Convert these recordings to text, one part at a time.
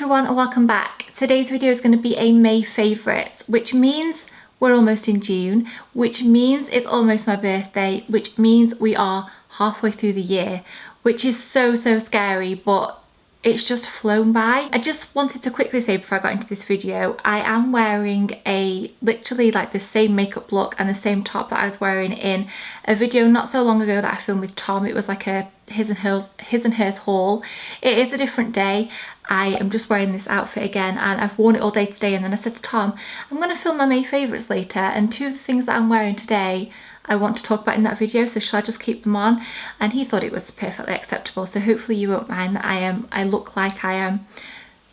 everyone and welcome back. Today's video is going to be a May favourites, which means we're almost in June, which means it's almost my birthday, which means we are halfway through the year, which is so scary, but it's just flown by. I just wanted to quickly say before I got into this video, I am wearing literally like the same makeup look and the same top that I was wearing in a video not so long ago that I filmed with Tom. It was like a his and hers haul. It is a different day. I am just wearing this outfit again and I've worn it all day today, and then I said to Tom, I'm going to film my May favourites later, and two of the things that I'm wearing today I want to talk about in that video, so shall I just keep them on? And he thought it was perfectly acceptable, so hopefully you won't mind that I look like I am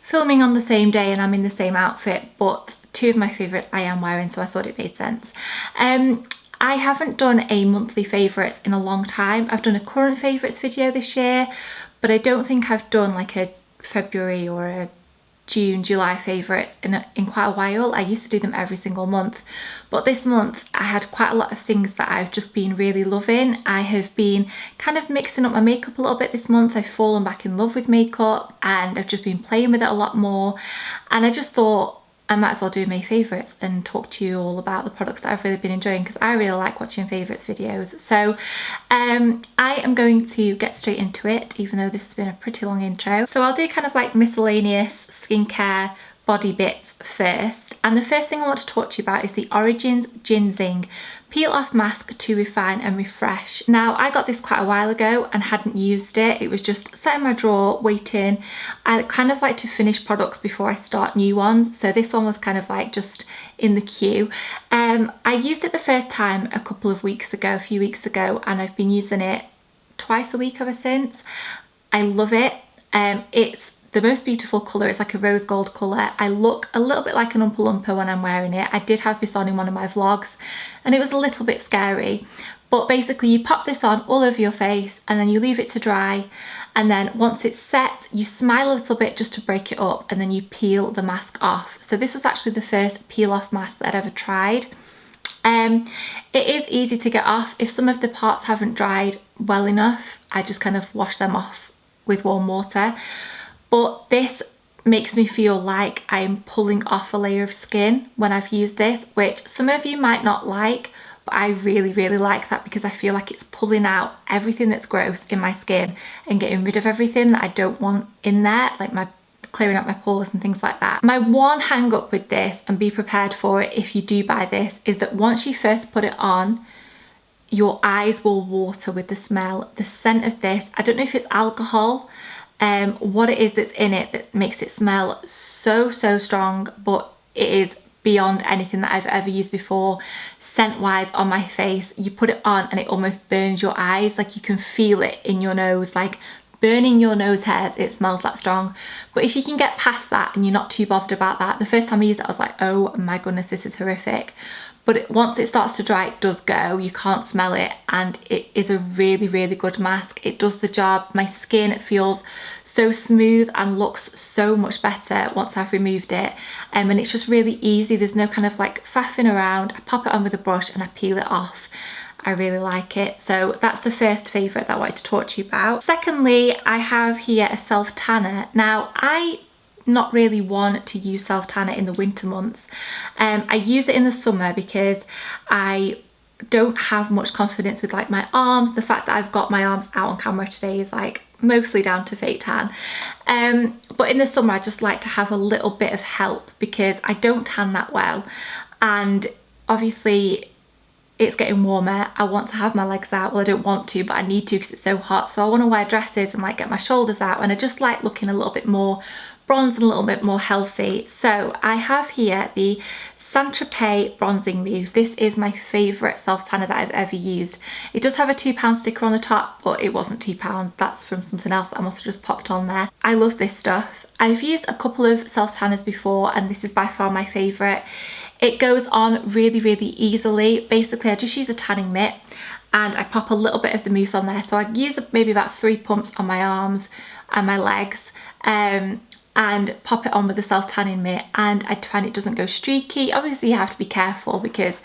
filming on the same day and I'm in the same outfit, but two of my favourites I am wearing, so I thought it made sense. I haven't done a monthly favourites in a long time. I've done a current favourites video this year, but I don't think I've done like a February or a June, July favourites in quite a while. I used to do them every single month, but this month I had quite a lot of things that I've just been really loving. I have been kind of mixing up my makeup a little bit this month. I've fallen back in love with makeup and I've just been playing with it a lot more, and I just thought I might as well do my favourites and talk to you all about the products that I've really been enjoying, because I really like watching favourites videos. So I am going to get straight into it, even though this has been a pretty long intro. So I'll do kind of like miscellaneous skincare body bits first. And the first thing I want to talk to you about is the Origins Ginseng Peel Off Mask to Refine and Refresh. Now, I got this quite a while ago and hadn't used it. It was just sat in my drawer waiting. I kind of like to finish products before I start new ones, so this one was kind of like just in the queue. I used it the first time a few weeks ago, and I've been using it twice a week ever since. I love it. It's the most beautiful colour. It's like a rose gold colour. I look a little bit like an Oompa Loompa when I'm wearing it. I did have this on in one of my vlogs and it was a little bit scary, but basically you pop this on all over your face and then you leave it to dry, and then once it's set you smile a little bit just to break it up, and then you peel the mask off. So this was actually the first peel off mask that I'd ever tried. It is easy to get off. If some of the parts haven't dried well enough, I just kind of wash them off with warm water. But this makes me feel like I'm pulling off a layer of skin when I've used this, which some of you might not like, but I really like that, because I feel like it's pulling out everything that's gross in my skin and getting rid of everything that I don't want in there, like clearing up my pores and things like that. My one hang up with this, and be prepared for it if you do buy this, is that once you first put it on, your eyes will water with the smell. The scent of this, I don't know if it's alcohol, what it is that's in it that makes it smell so strong, but it is beyond anything that I've ever used before scent wise on my face. You put it on and it almost burns your eyes, like you can feel it in your nose, like burning your nose hairs. It smells that strong. But if you can get past that and you're not too bothered about that, the first time I used it I was like, oh my goodness, this is horrific. But once it starts to dry, it does go. You can't smell it, and it is a really good mask. It does the job. My skin feels so smooth and looks so much better once I've removed it. And it's just really easy. There's no kind of like faffing around. I pop it on with a brush and I peel it off. I really like it. So that's the first favourite that I wanted to talk to you about. Secondly, I have here a self tanner. Now, I not really want to use self tanner in the winter months. I use it in the summer because I don't have much confidence with like my arms. The fact that I've got my arms out on camera today is like mostly down to fake tan. But in the summer I just like to have a little bit of help because I don't tan that well, and obviously it's getting warmer. I want to have my legs out. Well, I don't want to, but I need to because it's so hot. So I want to wear dresses and like get my shoulders out, and I just like looking a little bit more bronze and a little bit more healthy. So I have here the Saint-Tropez Bronzing Mousse. This is my favourite self tanner that I've ever used. It does have a £2 sticker on the top, but it wasn't £2. That's from something else that I must have just popped on there. I love this stuff. I've used a couple of self tanners before, and this is by far my favourite. It goes on really easily. Basically, I just use a tanning mitt and I pop a little bit of the mousse on there. So I use maybe about 3 pumps on my arms and my legs. And pop it on with the self-tanning mitt, and I find it doesn't go streaky. Obviously you have to be careful because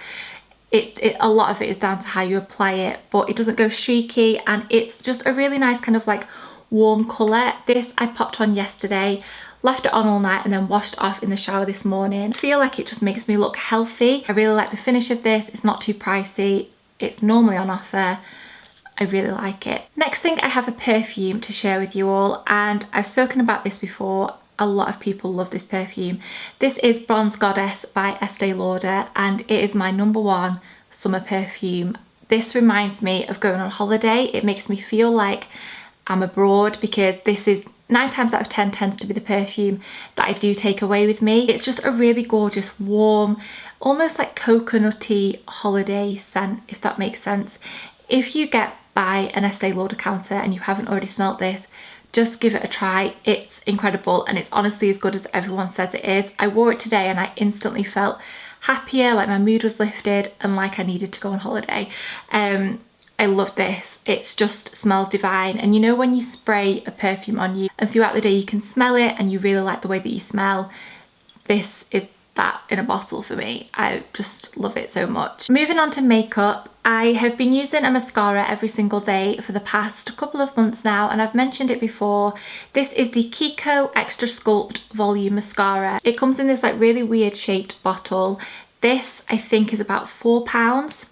a lot of it is down to how you apply it, but it doesn't go streaky, and it's just a really nice kind of like warm colour. This I popped on yesterday, left it on all night and then washed off in the shower this morning. I feel like it just makes me look healthy. I really like the finish of this. It's not too pricey. It's normally on offer. I really like it. Next thing, I have a perfume to share with you all, and I've spoken about this before. A lot of people love this perfume. This is Bronze Goddess by Estee Lauder, and it is my #1 summer perfume. This reminds me of going on holiday. It makes me feel like I'm abroad, because this is 9 times out of 10 tends to be the perfume that I do take away with me. It's just a really gorgeous, warm, almost like coconutty holiday scent, if that makes sense. If you get by an Estee Lauder counter and you haven't already smelled this, just give it a try. It's incredible, and it's honestly as good as everyone says it is. I wore it today and I instantly felt happier, like my mood was lifted and like I needed to go on holiday. I love this. It just smells divine. And you know when you spray a perfume on you and throughout the day you can smell it and you really like the way that you smell? This is that in a bottle for me. I just love it so much. Moving on to makeup, I have been using a mascara every single day for the past couple of months now, and I've mentioned it before. This is the Kiko Extra Sculpt Volume Mascara. It comes in this like really weird shaped bottle. This I think is about £4,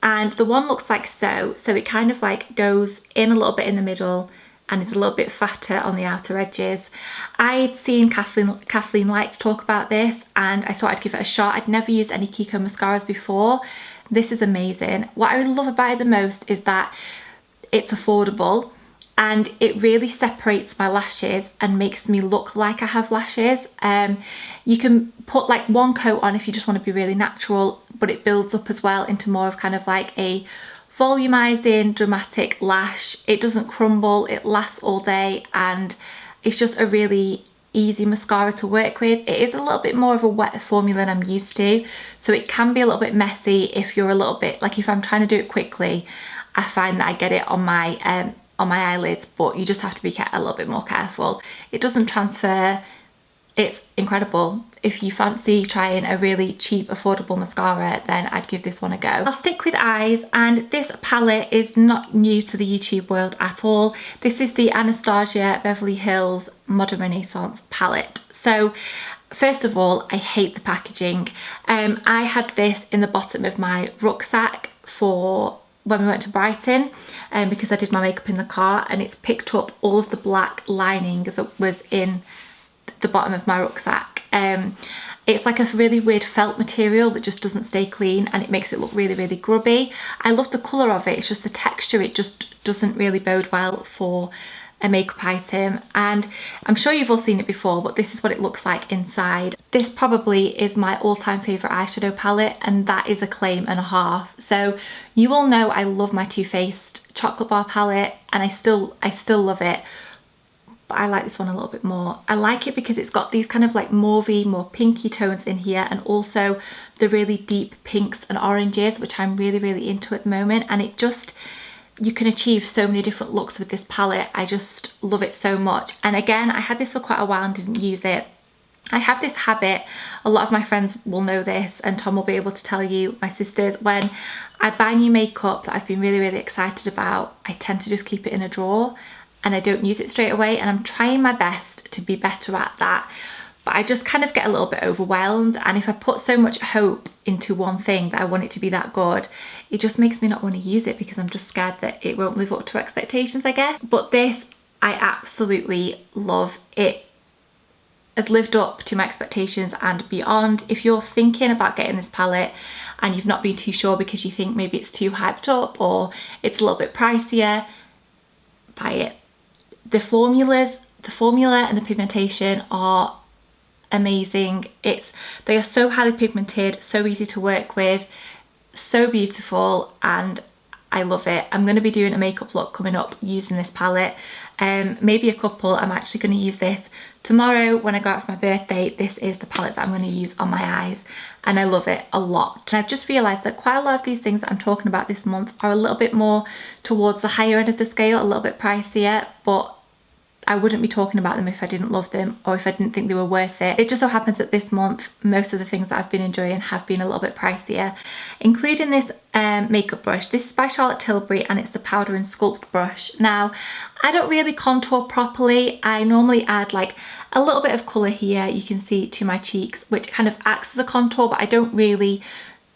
and the one looks like so it kind of like goes in a little bit in the middle and is a little bit fatter on the outer edges. I'd seen Kathleen Lights talk about this and I thought I'd give it a shot. I'd never used any Kiko mascaras before. This is amazing. What I love about it the most is that it's affordable and it really separates my lashes and makes me look like I have lashes. You can put like one coat on if you just want to be really natural, but it builds up as well into more of kind of like a volumizing dramatic lash. It doesn't crumble, it lasts all day, and it's just a really easy mascara to work with. It is a little bit more of a wet formula than I'm used to, so it can be a little bit messy if you're a little bit like, if I'm trying to do it quickly, I find that I get it on my eyelids, but you just have to be a little bit more careful. It doesn't transfer. It's incredible. If you fancy trying a really cheap, affordable mascara, then I'd give this one a go. I'll stick with eyes, and this palette is not new to the YouTube world at all. This is the Anastasia Beverly Hills Modern Renaissance palette. So first of all, I hate the packaging. I had this in the bottom of my rucksack for when we went to Brighton, because I did my makeup in the car, and it's picked up all of the black lining that was in the bottom of my rucksack. It's like a really weird felt material that just doesn't stay clean, and it makes it look really, really grubby. I love the colour of it, it's just the texture, it just doesn't really bode well for a makeup item. And I'm sure you've all seen it before, but this is what it looks like inside. This probably is my all-time favourite eyeshadow palette, and that is a claim and a half. So you all know I love my Too Faced chocolate bar palette, and I still love it. But I like this one a little bit more. I like it because it's got these kind of like mauvey, more pinky tones in here, and also the really deep pinks and oranges, which I'm really, really into at the moment. And it just, you can achieve so many different looks with this palette. I just love it so much. And again, I had this for quite a while and didn't use it. I have this habit, a lot of my friends will know this, and Tom will be able to tell you, my sisters, when I buy new makeup that I've been really, really excited about, I tend to just keep it in a drawer and I don't use it straight away, and I'm trying my best to be better at that, but I just kind of get a little bit overwhelmed, and if I put so much hope into one thing that I want it to be that good, it just makes me not want to use it because I'm just scared that it won't live up to expectations, I guess. But this, I absolutely love. It has lived up to my expectations and beyond. If you're thinking about getting this palette and you've not been too sure because you think maybe it's too hyped up or it's a little bit pricier, buy it. The formula and the pigmentation are amazing. They are so highly pigmented, so easy to work with, so beautiful, and I love it. I'm going to be doing a makeup look coming up using this palette, maybe a couple. I'm actually going to use this tomorrow when I go out for my birthday. This is the palette that I'm going to use on my eyes, and I love it a lot. And I've just realised that quite a lot of these things that I'm talking about this month are a little bit more towards the higher end of the scale, a little bit pricier, but I wouldn't be talking about them if I didn't love them or if I didn't think they were worth it. It just so happens that this month, most of the things that I've been enjoying have been a little bit pricier, including this makeup brush. This is by Charlotte Tilbury and it's the Powder and Sculpt brush. Now, I don't really contour properly. I normally add like a little bit of colour here, you can see, to my cheeks, which kind of acts as a contour, but I don't really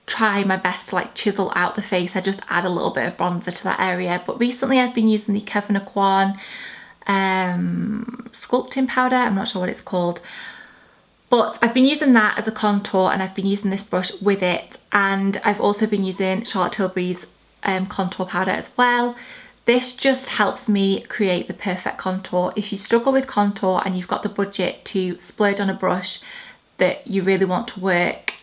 try my best to like chisel out the face. I just add a little bit of bronzer to that area. But recently I've been using the Kevin Aucoin sculpting powder, I'm not sure what it's called, but I've been using that as a contour and I've been using this brush with it, and I've also been using Charlotte Tilbury's contour powder as well. This just helps me create the perfect contour. If you struggle with contour and you've got the budget to splurge on a brush that you really want to work,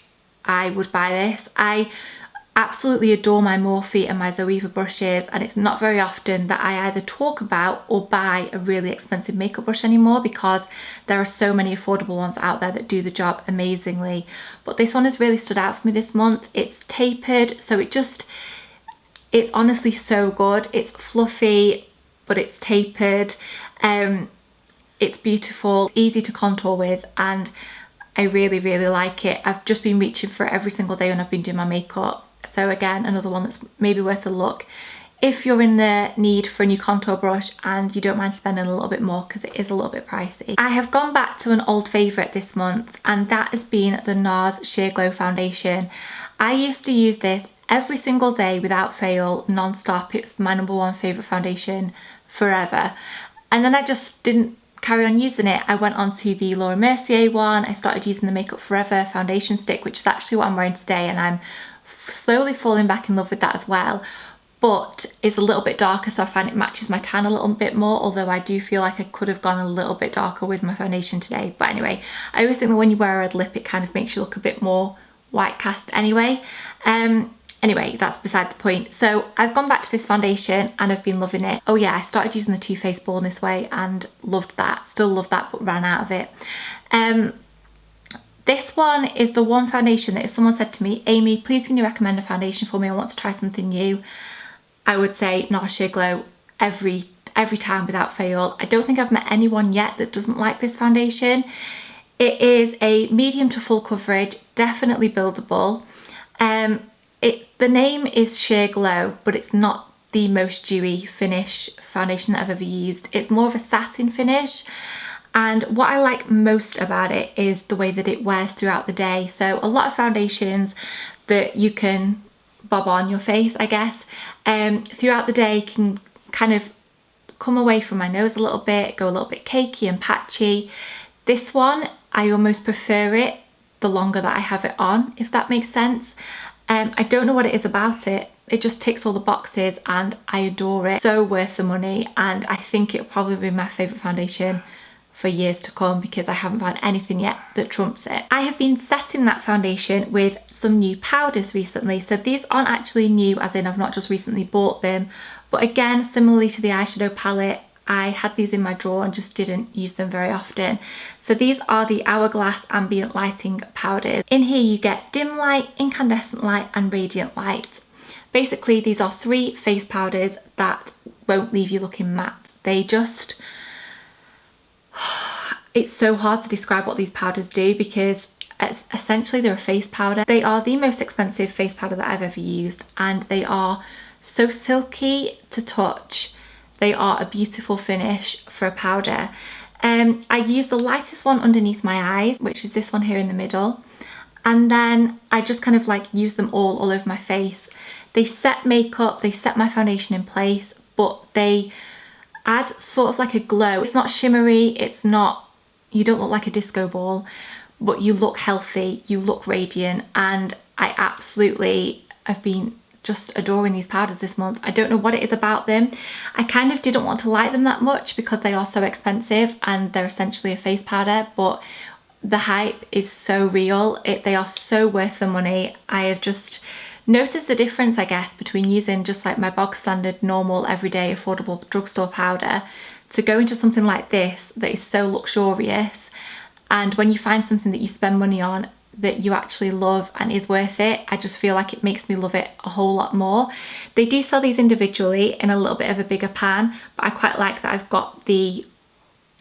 I would buy this. I absolutely adore my Morphe and my Zoeva brushes, and it's not very often that I either talk about or buy a really expensive makeup brush anymore because there are so many affordable ones out there that do the job amazingly. But this one has really stood out for me this month. It's tapered, so it's honestly so good. It's fluffy, but it's tapered. It's beautiful, easy to contour with, and I really, really like it. I've just been reaching for it every single day when I've been doing my makeup. So again, another one that's maybe worth a look if you're in the need for a new contour brush and you don't mind spending a little bit more, because it is a little bit pricey. I have gone back to an old favourite this month, and that has been the NARS Sheer Glow foundation. I used to use this every single day without fail, non-stop. It was my #1 favourite foundation forever. And then I just didn't carry on using it. I went on to the Laura Mercier one. I started using the Makeup Forever foundation stick, which is actually what I'm wearing today, and I'm slowly falling back in love with that as well. But it's a little bit darker, so I find it matches my tan a little bit more, although I do feel like I could have gone a little bit darker with my foundation today. But anyway, I always think that when you wear a red lip, it kind of makes you look a bit more white cast anyway. Anyway, that's beside the point. So I've gone back to this foundation and I've been loving it. Oh yeah, I started using the Too Faced Born This Way and loved that. Still love that, but ran out of it. This one is the one foundation that if someone said to me, Amy, please can you recommend a foundation for me? I want to try something new. I would say NARS Sheer Glow every time without fail. I don't think I've met anyone yet that doesn't like this foundation. It is a medium to full coverage, definitely buildable. The name is Sheer Glow, but it's not the most dewy finish foundation that I've ever used. It's more of a satin finish. And what I like most about it is the way that it wears throughout the day. So a lot of foundations that you can bob on your face, I guess, throughout the day can kind of come away from my nose a little bit, go a little bit cakey and patchy. This one, I almost prefer it the longer that I have it on, if that makes sense. I don't know what it is about it. It just ticks all the boxes and I adore it. So worth the money, and I think it'll probably be my favourite foundation for years to come because I haven't found anything yet that trumps it. I have been setting that foundation with some new powders recently. So these aren't actually new, as in I've not just recently bought them, but again, similarly to the eyeshadow palette, I had these in my drawer and just didn't use them very often. So these are the Hourglass Ambient Lighting powders. In here you get dim light, incandescent light and radiant light. Basically these are 3 face powders that won't leave you looking matte. They just, it's so hard to describe what these powders do because essentially they're a face powder. They are the most expensive face powder that I've ever used, and they are so silky to touch. They are a beautiful finish for a powder. I use the lightest one underneath my eyes, which is this one here in the middle. And then I just kind of like use them all over my face. They set makeup, they set my foundation in place, but they add sort of like a glow. It's not shimmery, it's not, you don't look like a disco ball, but you look healthy, you look radiant, and I absolutely have been just adoring these powders this month. I don't know what it is about them. I kind of didn't want to like them that much because they are so expensive and they're essentially a face powder, but the hype is so real. They are so worth the money. I have just noticed the difference, I guess, between using just like my bog standard, normal, everyday, affordable drugstore powder to go into something like this that is so luxurious. And when you find something that you spend money on that you actually love and is worth it, I just feel like it makes me love it a whole lot more. They do sell these individually in a little bit of a bigger pan, but I quite like that I've got the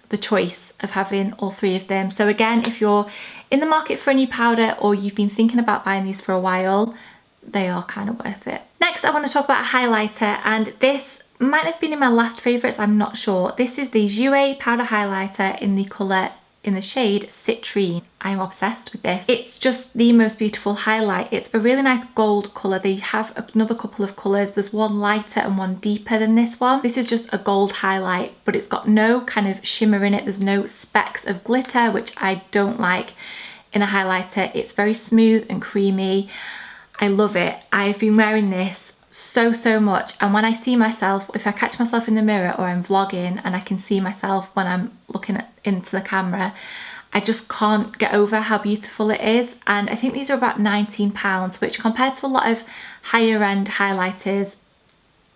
the choice of having all three of them. So again, if you're in the market for a new powder or you've been thinking about buying these for a while, they are kind of worth it. Next, I want to talk about a highlighter, and this might have been in my last favourites, I'm not sure. This is the Jouer powder highlighter in the colour, in the shade Citrine. I'm obsessed with this. It's just the most beautiful highlight. It's a really nice gold colour. They have another couple of colours. There's one lighter and one deeper than this one. This is just a gold highlight, but it's got no kind of shimmer in it. There's no specks of glitter, which I don't like in a highlighter. It's very smooth and creamy. I love it. I've been wearing this so much, and when I see myself, if I catch myself in the mirror or I'm vlogging and I can see myself when I'm looking into the camera, I just can't get over how beautiful it is. And I think these are about £19, which compared to a lot of higher end highlighters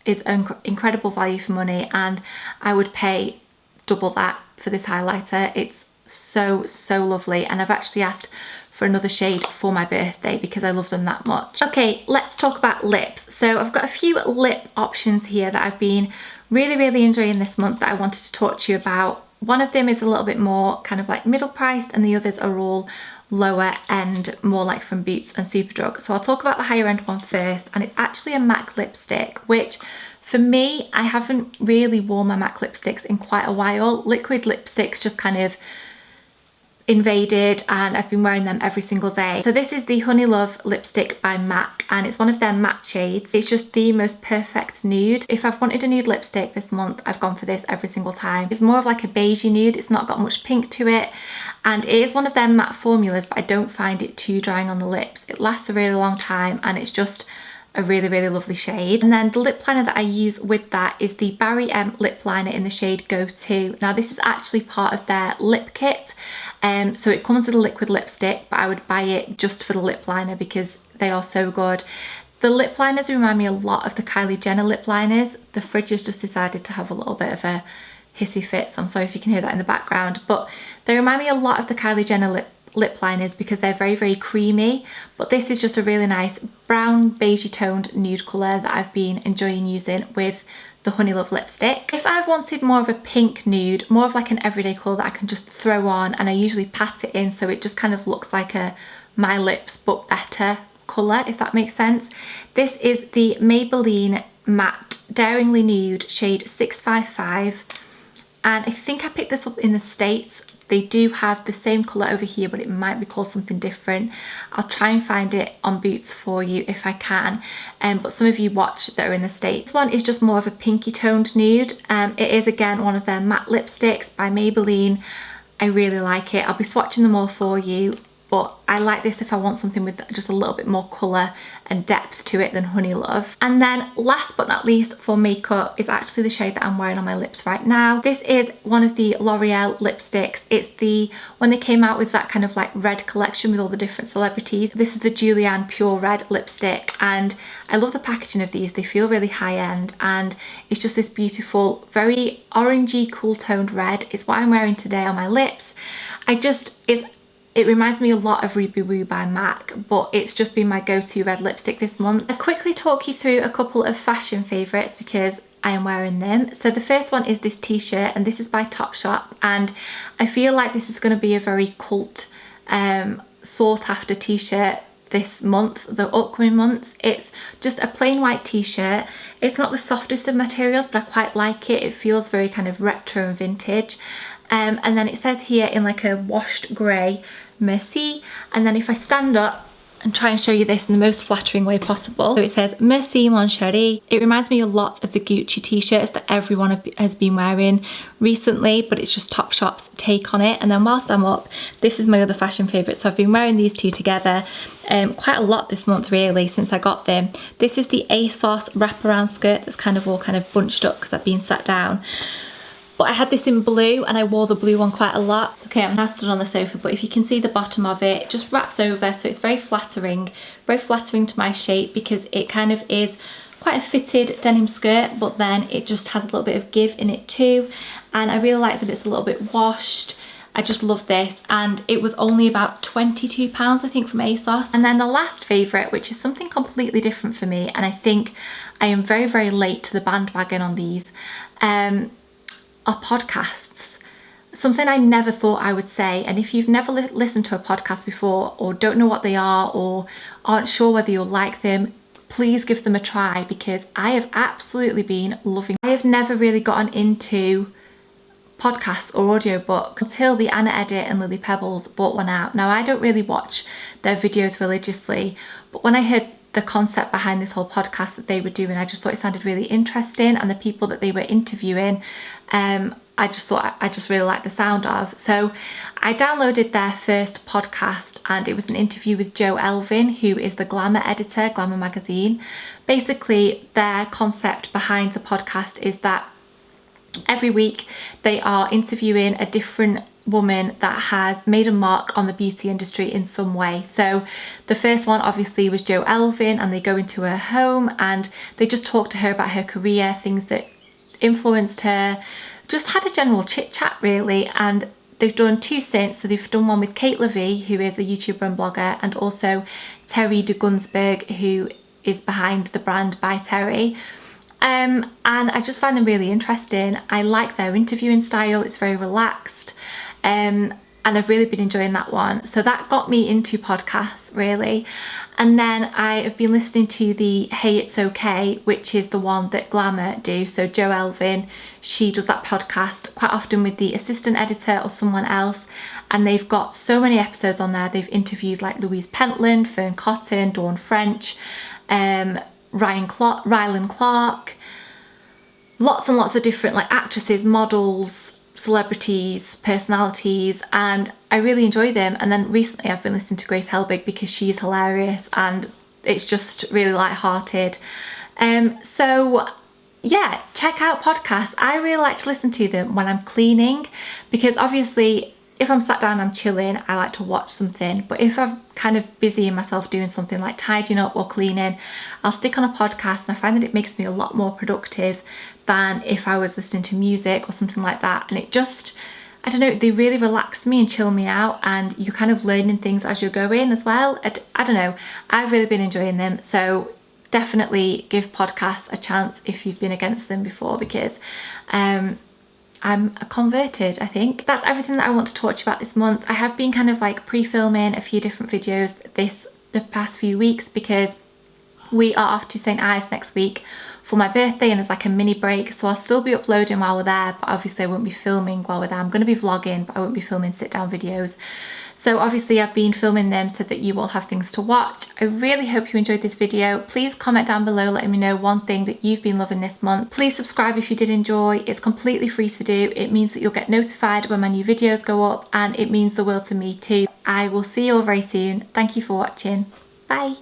is incredible value for money, and I would pay double that for this highlighter. It's so lovely, and I've actually asked for another shade for my birthday because I love them that much. Okay, let's talk about lips. So I've got a few lip options here that I've been really enjoying this month that I wanted to talk to you about. One of them is a little bit more kind of like middle priced, and the others are all lower end, more like from Boots and Superdrug. So I'll talk about the higher end one first, and it's actually a MAC lipstick, which for me, I haven't really worn my MAC lipsticks in quite a while. Liquid lipsticks just kind of invaded, and I've been wearing them every single day. So this is the Honey Love lipstick by MAC, and it's one of their matte shades. It's just the most perfect nude. If I've wanted a nude lipstick this month, I've gone for this every single time. It's more of like a beigey nude. It's not got much pink to it, and it is one of their matte formulas, but I don't find it too drying on the lips. It lasts a really long time, and it's just a really lovely shade. And then the lip liner that I use with that is the Barry M lip liner in the shade Go To. Now this is actually part of their lip kit, so it comes with a liquid lipstick, but I would buy it just for the lip liner because they are so good. The lip liners remind me a lot of the Kylie Jenner lip liners. The fridge has just decided to have a little bit of a hissy fit, so I'm sorry if you can hear that in the background, but they remind me a lot of the Kylie Jenner lip liners because they're very creamy, but this is just a really nice brown beigey toned nude colour that I've been enjoying using with the Honey Love lipstick. If I wanted more of a pink nude, more of like an everyday colour that I can just throw on, and I usually pat it in so it just kind of looks like a My Lips but better colour, if that makes sense. This is the Maybelline Matte Daringly Nude shade 655, and I think I picked this up in the States. They do have the same colour over here, but it might be called something different. I'll try and find it on Boots for you if I can, but some of you watch that are in the States. This one is just more of a pinky toned nude. It is again one of their matte lipsticks by Maybelline. I really like it. I'll be swatching them all for you, but I like this if I want something with just a little bit more colour and depth to it than Honey Love. And then last but not least for makeup is actually the shade that I'm wearing on my lips right now. This is one of the L'Oreal lipsticks. It's the, when they came out with that kind of like red collection with all the different celebrities. This is the Julianne Pure Red lipstick, and I love the packaging of these. They feel really high end, and it's just this beautiful, very orangey, cool toned red. It's what I'm wearing today on my lips. It reminds me a lot of Ruby Woo by MAC, but it's just been my go-to red lipstick this month. I'll quickly talk you through a couple of fashion favourites because I am wearing them. So the first one is this t-shirt, and this is by Topshop, and I feel like this is going to be a very cult, sought after t-shirt this month, the upcoming months. It's just a plain white t-shirt. It's not the softest of materials, but I quite like it. It feels very kind of retro and vintage. And then it says here in like a washed grey, merci. And then if I stand up and try and show you this in the most flattering way possible. So it says, merci mon chéri. It reminds me a lot of the Gucci t-shirts that everyone has been wearing recently, but it's just Topshop's take on it. And then whilst I'm up, this is my other fashion favourite. So I've been wearing these two together quite a lot this month really, since I got them. This is the ASOS wraparound skirt that's kind of all kind of bunched up because I've been sat down. But I had this in blue and I wore the blue one quite a lot. Okay, I'm now stood on the sofa, but if you can see the bottom of it, it just wraps over, so it's very flattering to my shape because it kind of is quite a fitted denim skirt, but then it just has a little bit of give in it too. And I really like that it's a little bit washed. I just love this, and it was only about £22 I think from ASOS. And then the last favourite, which is something completely different for me, and I think I am very late to the bandwagon on these, are podcasts. something I never thought I would say, and if you've never listened to a podcast before or don't know what they are or aren't sure whether you'll like them, please give them a try, because I have absolutely been loving. I have never really gotten into podcasts or audiobooks until the Anna Edit and Lily Pebbles bought one out. Now, I don't really watch their videos religiously, but when I heard the concept behind this whole podcast that they were doing, I just thought it sounded really interesting, and the people that they were interviewing, I just really liked the sound of. So I downloaded their first podcast, and it was an interview with Jo Elvin, who is the Glamour editor, Glamour magazine. Basically, their concept behind the podcast is that every week they are interviewing a different woman that has made a mark on the beauty industry in some way. So the first one obviously was Jo Elvin, and they go into her home and they just talk to her about her career, things that influenced her, just had a general chit chat really. And they've done two since, so they've done one with Kate Levy, who is a YouTuber and blogger, and also Terry de Gunsberg, who is behind the brand By Terry. And I just find them really interesting. I like their interviewing style, it's very relaxed, and I've really been enjoying that one. So that got me into podcasts really. And then I have been listening to the Hey It's Okay, which is the one that Glamour do. So Jo Elvin, she does that podcast quite often with the assistant editor or someone else, and they've got so many episodes on there. They've interviewed like Louise Pentland, Fern Cotton, Dawn French, Rylan Clark, lots and lots of different like actresses, models, celebrities, personalities, and I really enjoy them. And then recently I've been listening to Grace Helbig because she's hilarious and it's just really light-hearted. So yeah, check out podcasts. I really like to listen to them when I'm cleaning, because obviously if I'm sat down, I'm chilling, I like to watch something. But if I'm kind of busying myself doing something like tidying up or cleaning, I'll stick on a podcast, and I find that it makes me a lot more productive than if I was listening to music or something like that. And it just, I don't know, they really relax me and chill me out, and you're kind of learning things as you're going as well. I don't know, I've really been enjoying them. So definitely give podcasts a chance if you've been against them before, because I'm converted, I think. That's everything that I want to talk to you about this month. I have been kind of like pre-filming a few different videos the past few weeks, because we are off to St Ives next week for my birthday, and it's like a mini break, so I'll still be uploading while we're there, but obviously I won't be filming while we're there. I'm going to be vlogging, but I won't be filming sit down videos. So obviously I've been filming them so that you will have things to watch. I really hope you enjoyed this video. Please comment down below letting me know one thing that you've been loving this month. Please subscribe if you did enjoy. It's completely free to do. It means that you'll get notified when my new videos go up, and it means the world to me too. I will see you all very soon. Thank you for watching. Bye.